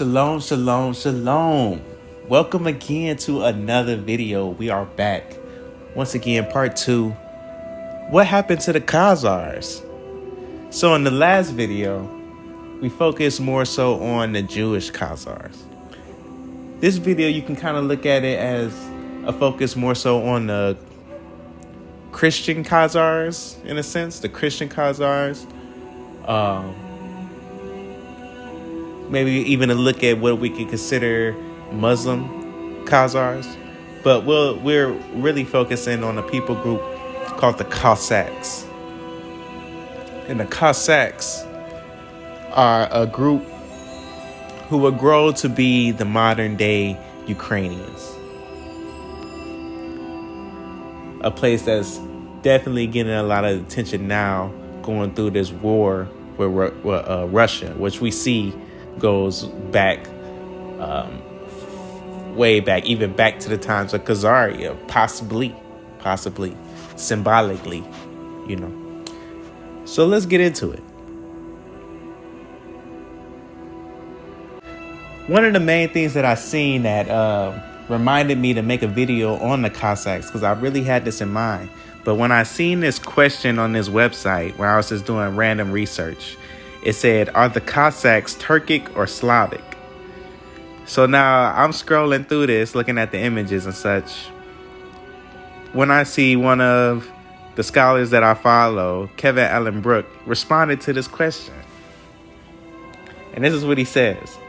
Shalom, shalom, shalom. Welcome again to another video. We are back. Once again, part 2. What happened to the Khazars? So in the last video, we focused more so on the Jewish-Cossack. This video, you can kind of look at it as a focus more so on the Christian Khazars, in a sense, the Christian Khazars. Maybe even a look at what we could consider Muslim Khazars. But we're really focusing on a people group called the Cossacks. And the Cossacks are a group who will grow to be the modern day Ukrainians. A place that's definitely getting a lot of attention now, going through this war with Russia, which we see goes back, way back, even back to the times of Khazar, possibly, symbolically, So let's get into it. One of the main things that I seen that reminded me to make a video on the Cossacks, because I really had this in mind. But when I seen this question on this website, where I was just doing random research, it said, are the Cossacks Turkic or Slavic? So now I'm scrolling through this, looking at the images and such. When I see one of the scholars that I follow, Kevin Allen Brook, responded to this question. And this is what he says.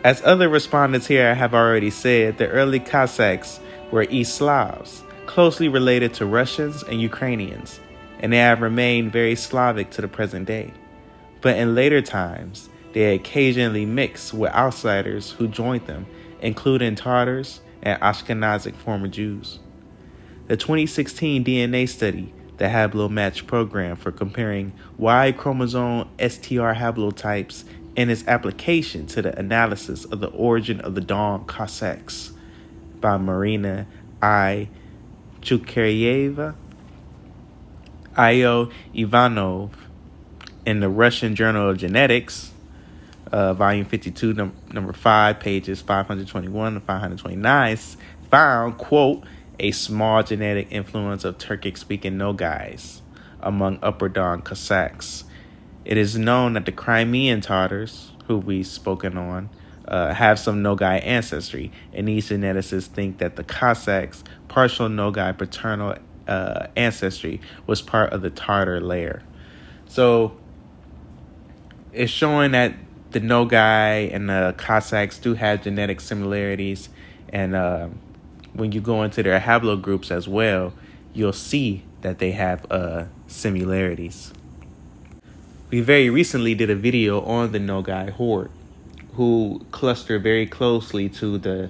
As other respondents here have already said, the early Cossacks were East Slavs, closely related to Russians and Ukrainians, and they have remained very Slavic to the present day. But in later times, they occasionally mixed with outsiders who joined them, including Tatars and Ashkenazic former Jews. The 2016 DNA study, the Haplomatch program for comparing Y chromosome STR haplotypes and its application to the analysis of the origin of the Don Cossacks by Marina I. Chukaryeva, Io Ivanov, in the Russian Journal of Genetics, volume 52, number 5, pages 521 to 529, found, quote, a small genetic influence of Turkic-speaking Nogais among Upper Don Cossacks. It is known that the Crimean Tatars, who we've spoken on, have some Nogai ancestry, and these geneticists think that the Cossacks' partial Nogai paternal ancestry was part of the Tatar layer. So it's showing that the Nogai and the Cossacks do have genetic similarities, and when you go into their haplogroups as well, you'll see that they have similarities. We very recently did a video on the Nogai horde, who cluster very closely to the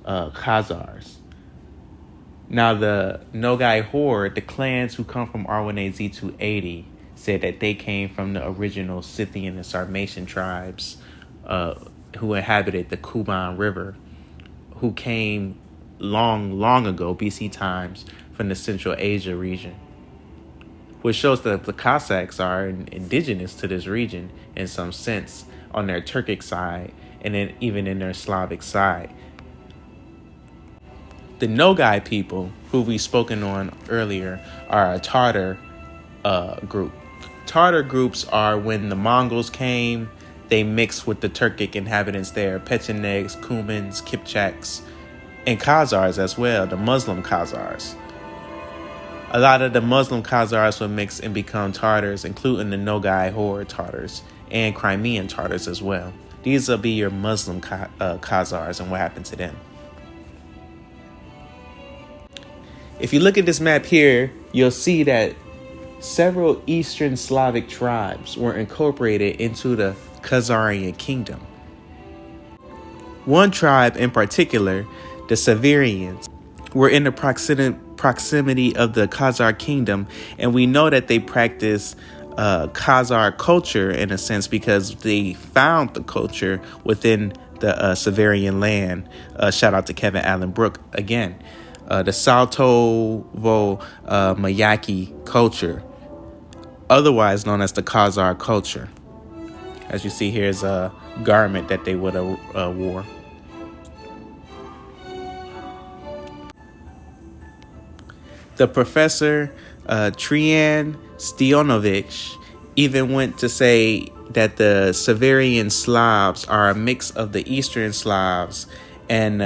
Khazars. Now, the Nogai horde, the clans who come from R1AZ 280, said that they came from the original Scythian and Sarmatian tribes who inhabited the Kuban River, who came long ago, BC times, from the Central Asia region, which shows that the Cossacks are indigenous to this region in some sense on their Turkic side and then even in their Slavic side. The Nogai people, who we've spoken on earlier, are a Tatar group. Tatar groups are when the Mongols came, they mixed with the Turkic inhabitants there, Pechenegs, Cumans, Kipchaks, and Khazars as well, the Muslim Khazars. A lot of the Muslim Khazars will mix and become Tatars, including the Nogai horde Tatars and Crimean Tatars as well. These will be your Muslim Khazars and what happened to them. If you look at this map here, you'll see that several Eastern Slavic tribes were incorporated into the Khazarian kingdom. One tribe in particular, the Severians, were in the proximity of the Khazar kingdom, and we know that they practice Khazar culture in a sense because they found the culture within the Severian land. Shout out to Kevin Allen Brook again. The Saltovo Mayaki culture, otherwise known as the Khazar culture. As you see, here's a garment that they would have wore. The professor, Trian Stoyanovich, even went to say that the Severian Slavs are a mix of the Eastern Slavs and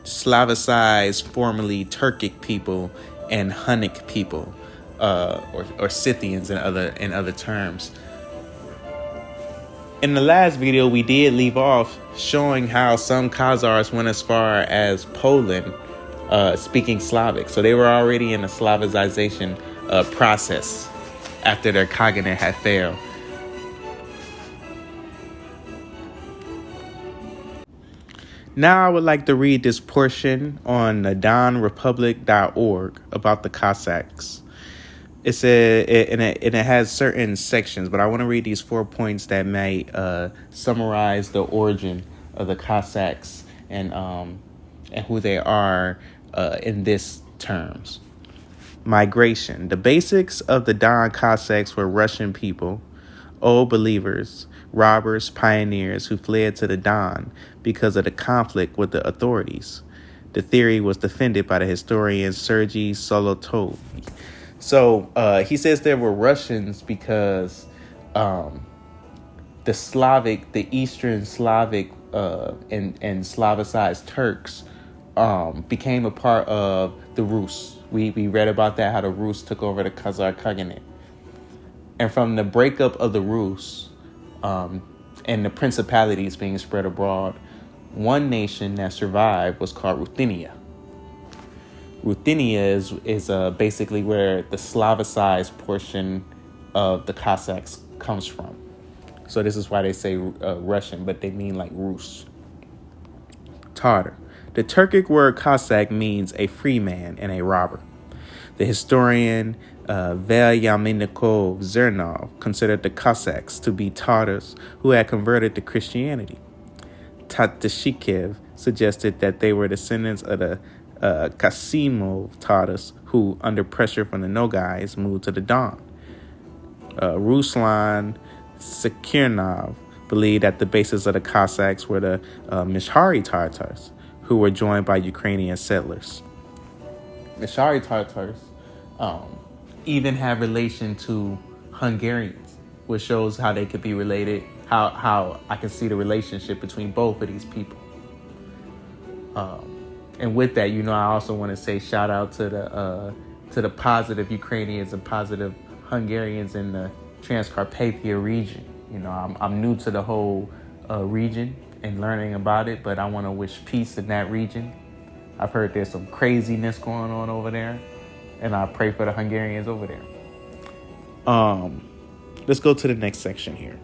Slavicized, formerly Turkic people and Hunnic people, or Scythians in other terms. In the last video, we did leave off showing how some Khazars went as far as Poland, speaking Slavic. So they were already in a Slavicization process after their Khaganate had failed. Now I would like to read this portion on DonRepublic.org about the Cossacks. It said, and it has certain sections, but I want to read these 4 points that may summarize the origin of the Cossacks and who they are in this terms. Migration. The basics of the Don Cossacks were Russian people, old believers, robbers, pioneers who fled to the Don because of the conflict with the authorities. The theory was defended by the historian Sergei Solotov. So he says there were Russians because the Eastern Slavic and Slavicized Turks became a part of the Rus. We read about that, how the Rus took over the Khazar Khaganate. And from the breakup of the Rus and the principalities being spread abroad, one nation that survived was called Ruthenia. Ruthenia is basically where the Slavicized portion of the Cossacks comes from. So this is why they say Russian, but they mean like Rus. Tatar. The Turkic word Cossack means a free man and a robber. The historian Velyamennikov Zernov considered the Cossacks to be Tatars who had converted to Christianity. Tatashikev suggested that they were descendants of the Kasimov Tatars who, under pressure from the Nogais, moved to the Don. Ruslan Sakirnov believed that the basis of the Cossacks were the Mishari Tatars, who were joined by Ukrainian settlers. Mishari Tatars even have relation to Hungarians, which shows how they could be related, how I can see the relationship between both of these people. And with that, I also want to say shout out to the positive Ukrainians and positive Hungarians in the Transcarpathia region. I'm new to the whole region and learning about it, but I want to wish peace in that region. I've heard there's some craziness going on over there, and I pray for the Hungarians over there. Let's go to the next section here.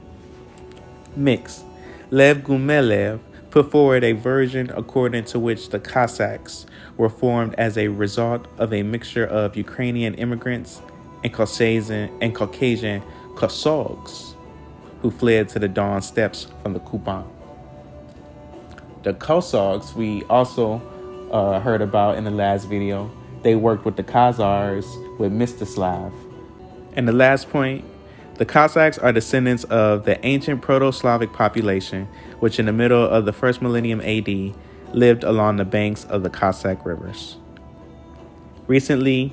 Mix. Lev Gumelev put forward a version according to which the Cossacks were formed as a result of a mixture of Ukrainian immigrants and Caucasian Cossacks who fled to the Don steppes from the Kuban. The Cossacks we also heard about in the last video. They worked with the Khazars with Mstislav. And the last point, the Cossacks are descendants of the ancient Proto-Slavic population, which in the middle of the first millennium AD lived along the banks of the Cossack rivers. Recently,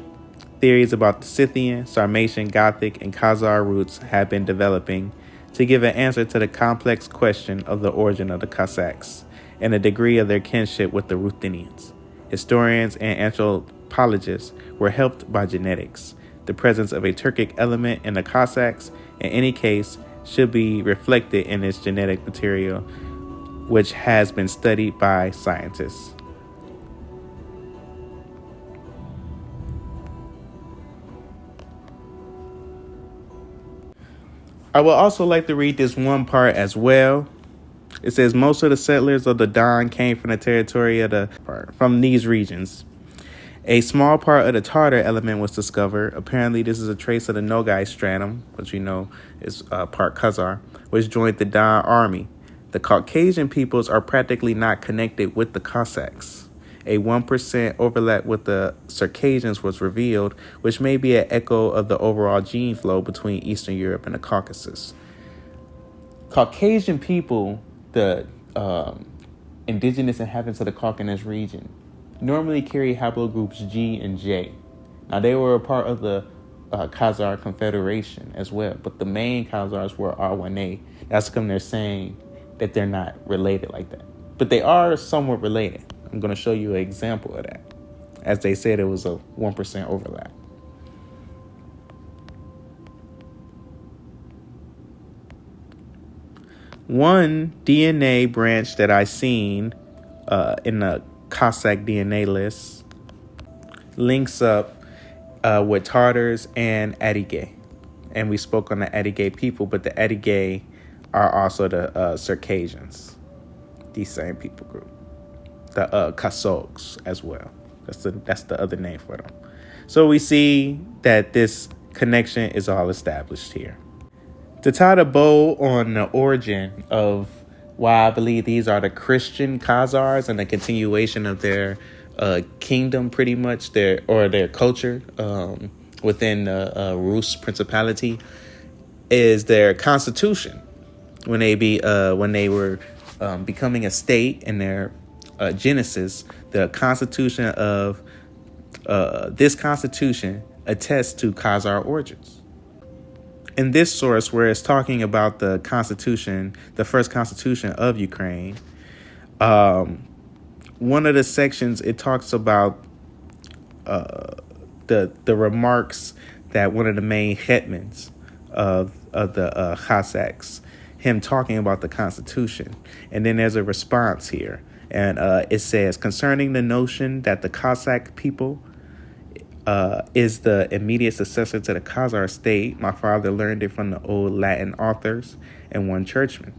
theories about the Scythian, Sarmatian, Gothic, and Khazar roots have been developing to give an answer to the complex question of the origin of the Cossacks and the degree of their kinship with the Ruthenians. Historians and anthropologists were helped by genetics. The presence of a Turkic element in the Cossacks, in any case, should be reflected in its genetic material, which has been studied by scientists. I would also like to read this one part as well. It says most of the settlers of the Don came from the territory of from these regions. A small part of the Tatar element was discovered. Apparently, this is a trace of the Nogai stratum, which we know is part Khazar, which joined the Don army. The Caucasian peoples are practically not connected with the Cossacks. A 1% overlap with the Circassians was revealed, which may be an echo of the overall gene flow between Eastern Europe and the Caucasus. Caucasian people, the indigenous inhabitants of the Caucasus region, normally carry haplogroups G and J. Now, they were a part of the Khazar Confederation as well, but the main Khazars were R1A. That's because they're saying that they're not related like that. But they are somewhat related. I'm going to show you an example of that. As they said, it was a 1% overlap. One DNA branch that I seen in the Cossack DNA list links up with Tartars and Adige. And we spoke on the Adige people, but the Adige are also the Circassians, these same people group. The Cossacks as well. That's the other name for them. So we see that this connection is all established here. To tie the bow on the origin of why I believe these are the Christian Khazars and the continuation of their kingdom, pretty much their culture within the Rus Principality, is their constitution. When they were becoming a state in their Genesis, the constitution of this constitution attests to Khazar origins. In this source, where it's talking about the constitution, the first constitution of Ukraine, one of the sections, it talks about the remarks that one of the main hetmans of the Cossacks, him talking about the constitution. And then there's a response here. And it says, concerning the notion that the Cossack people is the immediate successor to the Khazar state, my father learned it from the old Latin authors and one churchman,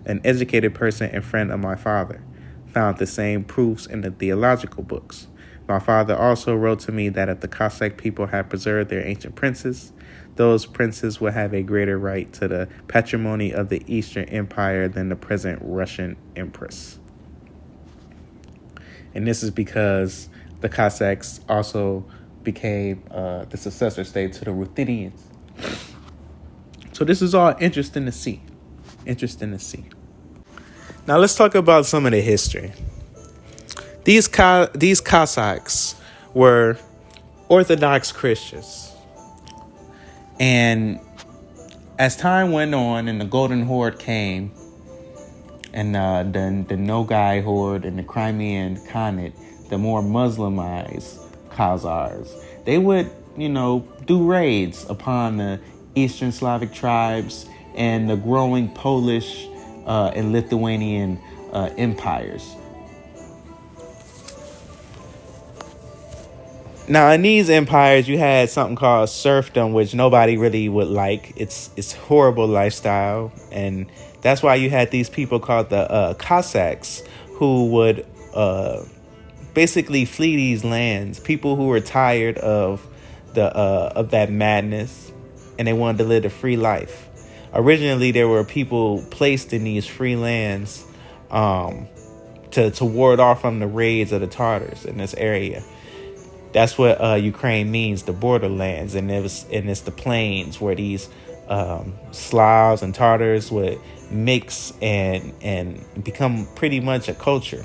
an educated person and friend of my father, found the same proofs in the theological books. My father also wrote to me that if the Cossack people had preserved their ancient princes, those princes would have a greater right to the patrimony of the Eastern Empire than the present Russian Empress. And this is because the Cossacks also became the successor state to the Ruthenians. So this is all interesting to see. Now let's talk about some of the history. These Cossacks were Orthodox Christians. And as time went on and the Golden Horde came, and the Nogai Horde and the Crimean Khanate, the more Muslimized Khazars, they would, do raids upon the Eastern Slavic tribes and the growing Polish and Lithuanian empires. Now, in these empires, you had something called serfdom, which nobody really would like. It's horrible lifestyle, and that's why you had these people called the Cossacks, who would basically flee these lands. People who were tired of that madness, and they wanted to live a free life. Originally, there were people placed in these free lands to ward off from the raids of the Tartars in this area. That's what Ukraine means, the borderlands, and it's the plains where these Slavs and Tartars would mix and become pretty much a culture.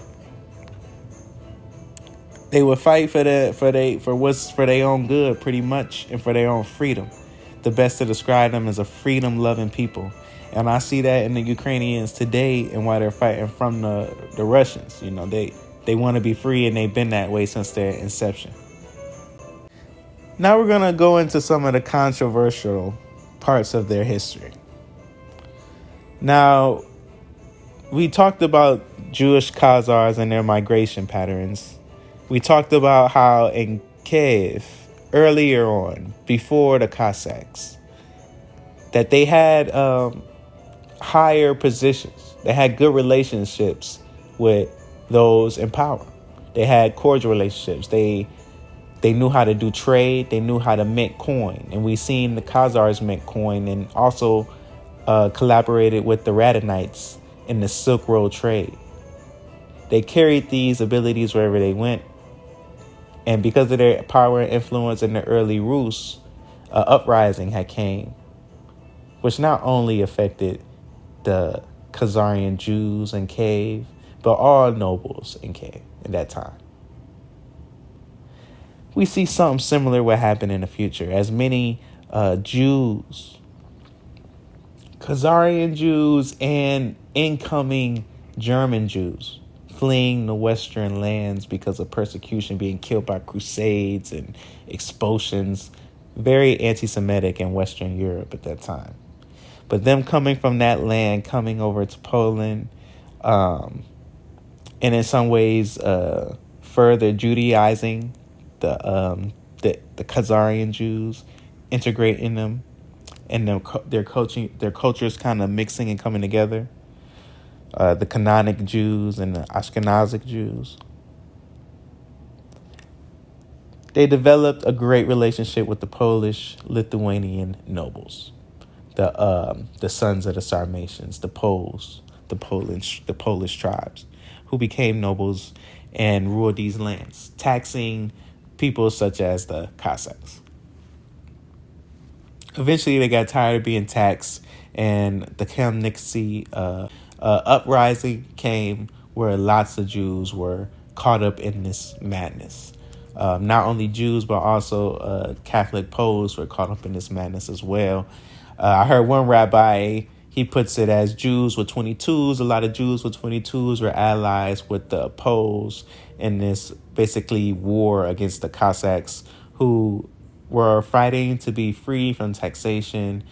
They would fight for what's for their own good, pretty much, and for their own freedom. The best to describe them as a freedom-loving people, and I see that in the Ukrainians today, and why they're fighting from the Russians. They want to be free, and they've been that way since their inception. Now we're going to go into some of the controversial parts of their history. Now, we talked about Jewish Khazars and their migration patterns. We talked about how in Kiev, earlier on, before the Cossacks, that they had higher positions. They had good relationships with those in power. They had cordial relationships. They knew how to do trade. They knew how to mint coin. And we seen the Khazars mint coin and also collaborated with the Radhanites in the Silk Road trade. They carried these abilities wherever they went. And because of their power and influence in the early Rus, an uprising had came, which not only affected the Khazarian Jews in Cave, but all nobles in Cave at that time. We see something similar will happen in the future, as many Jews, Khazarian Jews, and incoming German Jews fleeing the Western lands because of persecution, being killed by crusades and expulsions, very anti-Semitic in Western Europe at that time. But them coming from that land, coming over to Poland, and in some ways further Judaizing the Khazarian Jews, integrating them, and their cultures kind of mixing and coming together. The Canonic Jews and the Ashkenazic Jews. They developed a great relationship with the Polish, Lithuanian nobles, the sons of the Sarmatians, the Poles, the Polish tribes, who became nobles and ruled these lands, taxing people such as the Cossacks. Eventually, they got tired of being taxed, and the Khmelnytskyi uprising came, where lots of Jews were caught up in this madness. Not only Jews, but also Catholic Poles were caught up in this madness as well. I heard one rabbi, he puts it as Jews with 22s. A lot of Jews with 22s were allies with the Poles in this basically war against the Cossacks, who were fighting to be free from taxation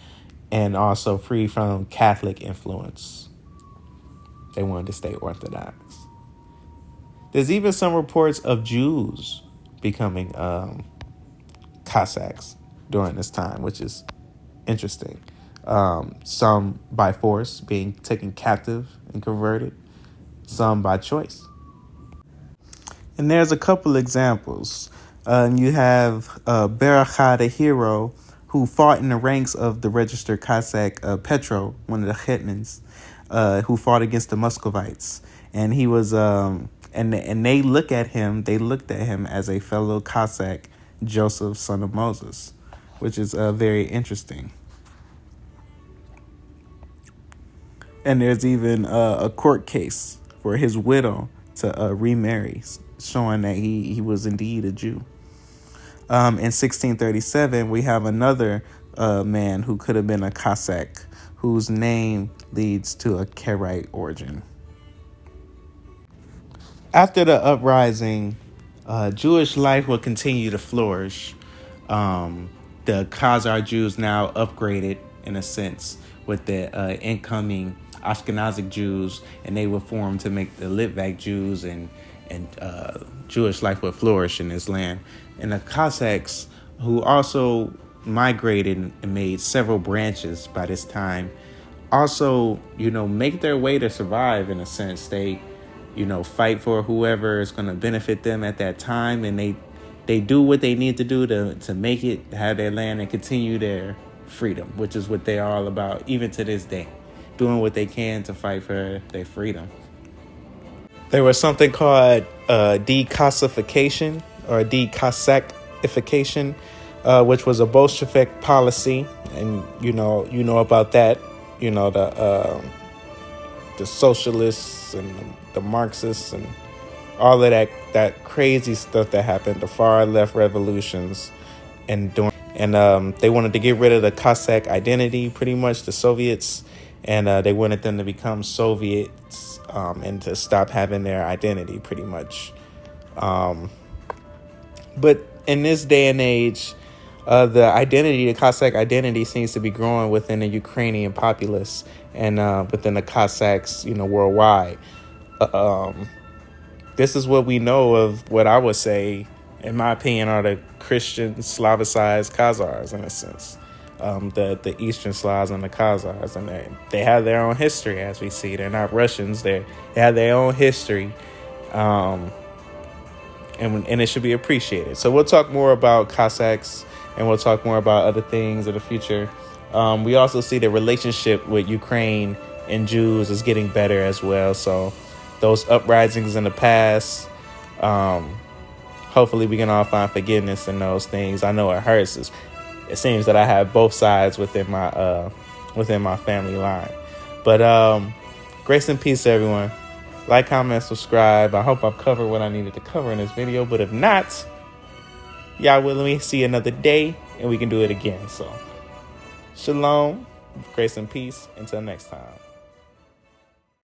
and also free from Catholic influence. They wanted to stay Orthodox. There's even some reports of Jews becoming Cossacks during this time, which is interesting. Some by force, being taken captive and converted. Some by choice. And there's a couple examples. You have Berachah the hero, who fought in the ranks of the registered Cossack Petro, one of the hetmans, who fought against the Muscovites. And he was, and they looked at him as a fellow Cossack, Joseph, son of Moses, which is very interesting. And there's even a court case for his widow to remarry, showing that he was indeed a Jew. In 1637, we have another man who could have been a Cossack, whose name leads to a Karaite origin. After the uprising, Jewish life will continue to flourish. The Khazar Jews now upgraded, in a sense, with the incoming Ashkenazic Jews, and they were formed to make the Litvak Jews, and Jewish life would flourish in this land. And the Cossacks, who also migrated and made several branches by this time, also, make their way to survive, in a sense. They, fight for whoever is going to benefit them at that time, and they do what they need to do to make it, have their land, and continue their freedom, which is what they're all about, even to this day, doing what they can to fight for their freedom. There was something called decossification or decossacification, which was a Bolshevik policy, and you know about that. The socialists and the Marxists and all of that crazy stuff that happened, the far left revolutions, and they wanted to get rid of the Cossack identity, pretty much, the Soviets, and they wanted them to become Soviets and to stop having their identity, pretty much. But in this day and age, the Cossack identity seems to be growing within the Ukrainian populace and within the Cossacks, worldwide. This is what we know of what I would say, in my opinion, are the Christian Slavicized Khazars, in a sense. The Eastern Slavs and the Khazars, and they have their own history, as we see. They're not Russians. They have their own history, and it should be appreciated. So we'll talk more about Cossacks, and we'll talk more about other things in the future. We also see the relationship with Ukraine and Jews is getting better as well. So those uprisings in the past, hopefully we can all find forgiveness in those things. I know it hurts. It seems that I have both sides within my family line. But grace and peace, everyone. Like, comment, subscribe. I hope I've covered what I needed to cover in this video. But if not, y'all will let me see another day and we can do it again. So, shalom, grace and peace. Until next time.